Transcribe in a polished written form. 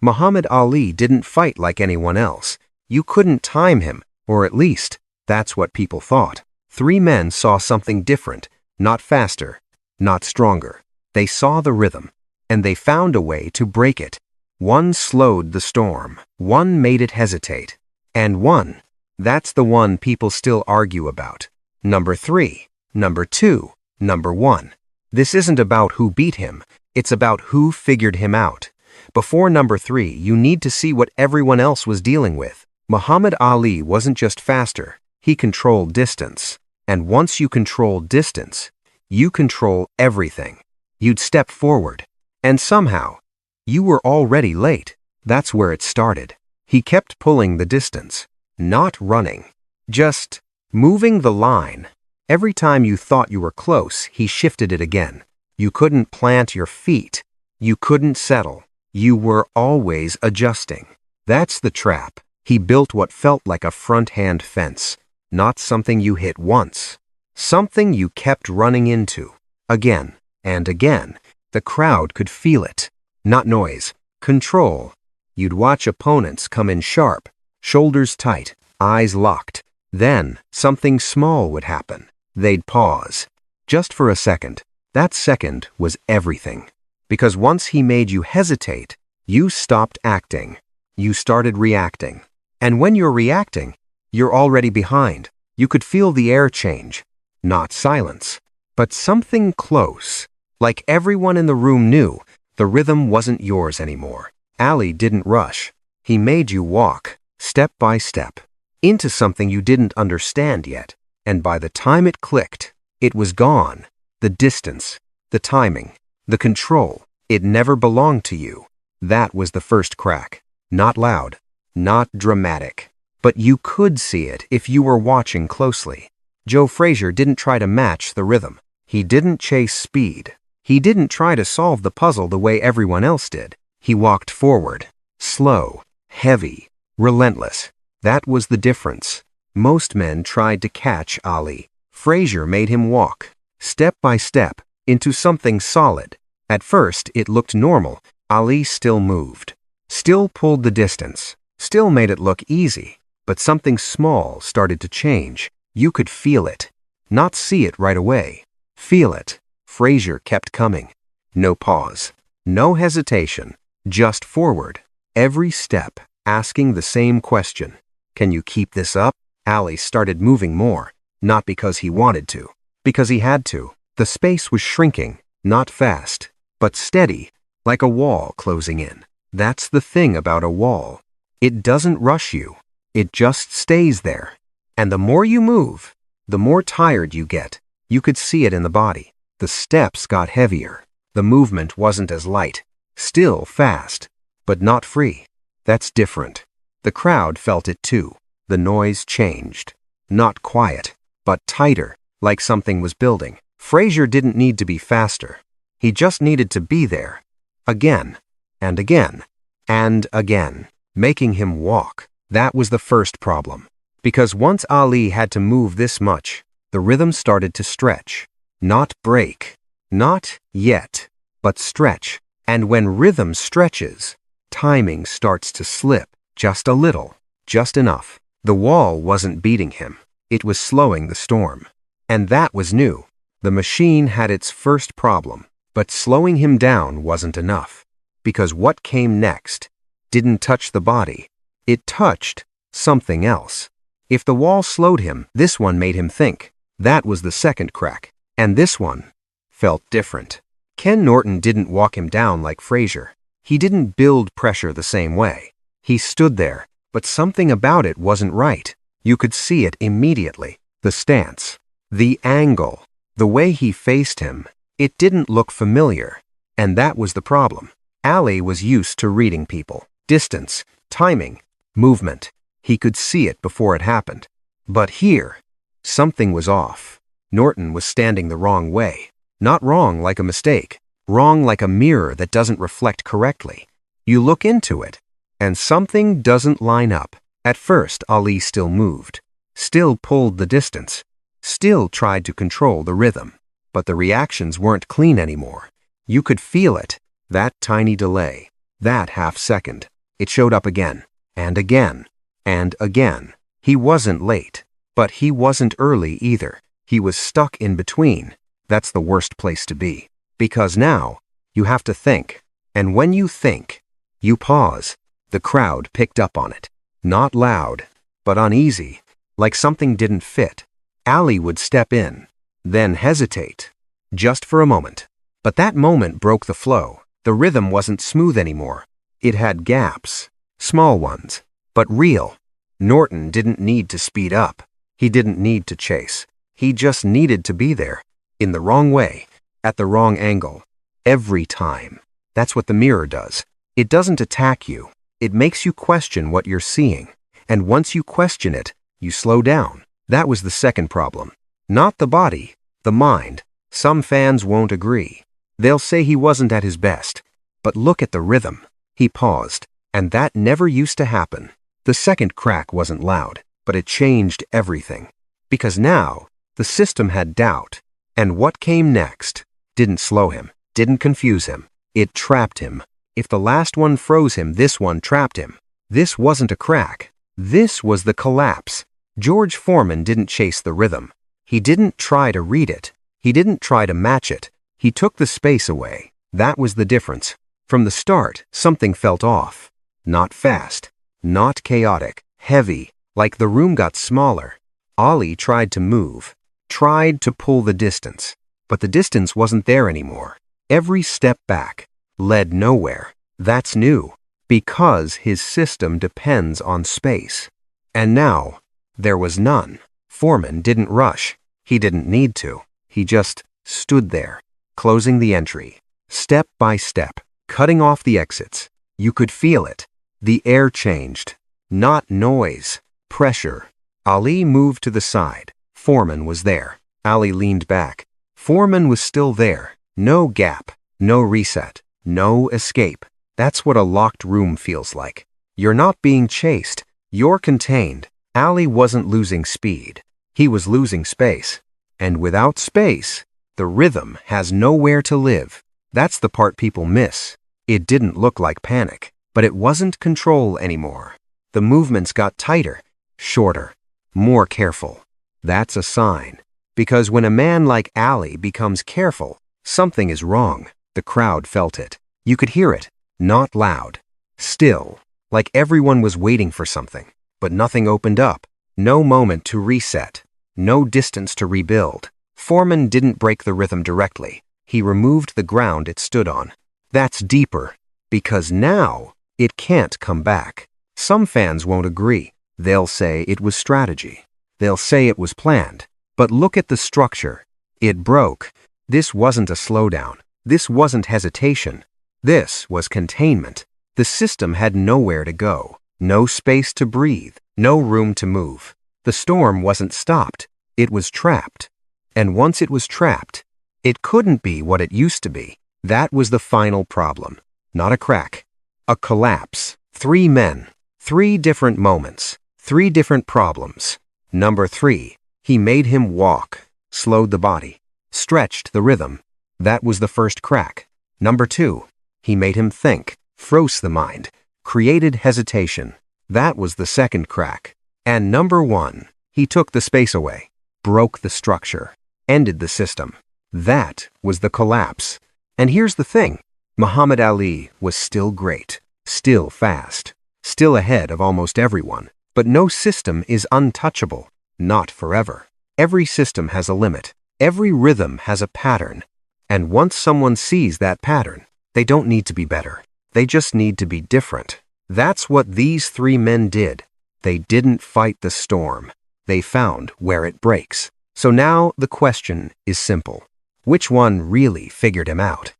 Muhammad Ali didn't fight like anyone else. You couldn't time him, or at least, that's what people thought. Three men saw something different, not faster, not stronger. They saw the rhythm, and they found a way to break it. One slowed the storm, one made it hesitate, and one, that's the one people still argue about. Number 3, number 2, number 1. This isn't about who beat him, it's about who figured him out. Before number 3, you need to see what everyone else was dealing with. Muhammad Ali wasn't just faster, he controlled distance. And once you control distance, you control everything. You'd step forward, and somehow, you were already late. That's where it started. He kept pulling the distance, not running, just moving the line. Every time you thought you were close, he shifted it again. You couldn't plant your feet. You couldn't settle. You were always adjusting. That's the trap. He built what felt like a front-hand fence, not something you hit once. Something you kept running into, again and again. The crowd could feel it. Not noise, control. You'd watch opponents come in sharp, shoulders tight, eyes locked. Then, something small would happen. They'd pause. Just for a second. That second was everything. Because once he made you hesitate, you stopped acting. You started reacting. And when you're reacting, you're already behind. You could feel the air change. Not silence, but something close. Like everyone in the room knew, the rhythm wasn't yours anymore. Ali didn't rush. He made you walk, step by step, into something you didn't understand yet. And by the time it clicked, it was gone. The distance, the timing, the control. It never belonged to you. That was the first crack. Not loud, not dramatic. But you could see it if you were watching closely. Joe Frazier didn't try to match the rhythm. He didn't chase speed. He didn't try to solve the puzzle the way everyone else did. He walked forward, slow, heavy, relentless. That was the difference. Most men tried to catch Ali. Frazier made him walk, step by step, into something solid. At first, it looked normal. Ali still moved, still pulled the distance, still made it look easy. But something small started to change. You could feel it. Not see it right away. Feel it. Frazier kept coming. No pause. No hesitation. Just forward. Every step, asking the same question. Can you keep this up? Ali started moving more. Not because he wanted to. Because he had to. The space was shrinking. Not fast, but steady. Like a wall closing in. That's the thing about a wall. It doesn't rush you. It just stays there. And the more you move, the more tired you get. You could see it in the body. The steps got heavier. The movement wasn't as light. Still fast, but not free. That's different. The crowd felt it too. The noise changed. Not quiet, but tighter, like something was building. Frazier didn't need to be faster. He just needed to be there. Again, and again, and again, making him walk. That was the first problem. Because once Ali had to move this much, the rhythm started to stretch. Not break. Not yet, but stretch. And when rhythm stretches, timing starts to slip. Just a little. Just enough. The wall wasn't beating him. It was slowing the storm. And that was new. The machine had its first problem. But slowing him down wasn't enough. Because what came next didn't touch the body. It touched something else. If the wall slowed him, this one made him think. That was the second crack. And this one felt different. Ken Norton didn't walk him down like Frazier. He didn't build pressure the same way. He stood there, but something about it wasn't right. You could see it immediately. The stance, the angle, the way he faced him. It didn't look familiar. And that was the problem. Ali was used to reading people. Distance, timing, movement. He could see it before it happened. But here, something was off. Norton was standing the wrong way. Not wrong like a mistake. Wrong like a mirror that doesn't reflect correctly. You look into it, and something doesn't line up. At first, Ali still moved. Still pulled the distance. Still tried to control the rhythm. But the reactions weren't clean anymore. You could feel it. That tiny delay. That half second, it showed up again, and again, and again. He wasn't late, but he wasn't early either. He was stuck in between. That's the worst place to be. Because now, you have to think. And when you think, you pause. The crowd picked up on it. Not loud, but uneasy, like something didn't fit. Allie would step in, then hesitate, just for a moment. But that moment broke the flow. The rhythm wasn't smooth anymore. It had gaps, small ones, but real. Norton didn't need to speed up. He didn't need to chase. He just needed to be there, in the wrong way, at the wrong angle, every time. That's what the mirror does. It doesn't attack you. It makes you question what you're seeing. And once you question it, you slow down. That was the second problem. Not the body, the mind. Some fans won't agree. They'll say he wasn't at his best. But look at the rhythm. He paused, and that never used to happen. The second crack wasn't loud, but it changed everything. Because now, the system had doubt. And what came next didn't slow him, didn't confuse him. It trapped him. If the last one froze him, this one trapped him. This wasn't a crack. This was the collapse. George Foreman didn't chase the rhythm. He didn't try to read it. He didn't try to match it. He took the space away. That was the difference. From the start, something felt off. Not fast. Not chaotic. Heavy. Like the room got smaller. Ollie tried to move. Tried to pull the distance. But the distance wasn't there anymore. Every step back led nowhere. That's new. Because his system depends on space. And now, there was none. Foreman didn't rush. He didn't need to. He just stood there, closing the entry, step by step, cutting off the exits. You could feel it. The air changed. Not noise, pressure. Ali moved to the side. Foreman was there. Ali leaned back. Foreman was still there. No gap, no reset, no escape. That's what a locked room feels like. You're not being chased. You're contained. Ali wasn't losing speed. He was losing space. And without space, the rhythm has nowhere to live. That's the part people miss. It didn't look like panic, but it wasn't control anymore. The movements got tighter, shorter, more careful. That's a sign. Because when a man like Ali becomes careful, something is wrong. The crowd felt it. You could hear it. Not loud. Still. Like everyone was waiting for something. But nothing opened up. No moment to reset. No distance to rebuild. Foreman didn't break the rhythm directly. He removed the ground it stood on. That's deeper. Because now, it can't come back. Some fans won't agree. They'll say it was strategy. They'll say it was planned. But look at the structure. It broke. This wasn't a slowdown. This wasn't hesitation. This was containment. The system had nowhere to go. No space to breathe. No room to move. The storm wasn't stopped. It was trapped. And once it was trapped, it couldn't be what it used to be. That was the final problem. Not a crack. A collapse. 3 men. 3 different moments. 3 different problems. Number 3. He made him walk. Slowed the body. Stretched the rhythm. That was the first crack. Number 2. He made him think. Froze the mind. Created hesitation. That was the second crack. And number 1. He took the space away. Broke the structure. Ended the system. That was the collapse. And here's the thing. Muhammad Ali was still great. Still fast. Still ahead of almost everyone. But no system is untouchable. Not forever. Every system has a limit. Every rhythm has a pattern. And once someone sees that pattern, they don't need to be better. They just need to be different. That's what these 3 men did. They didn't fight the storm. They found where it breaks. So now the question is simple. Which one really figured him out?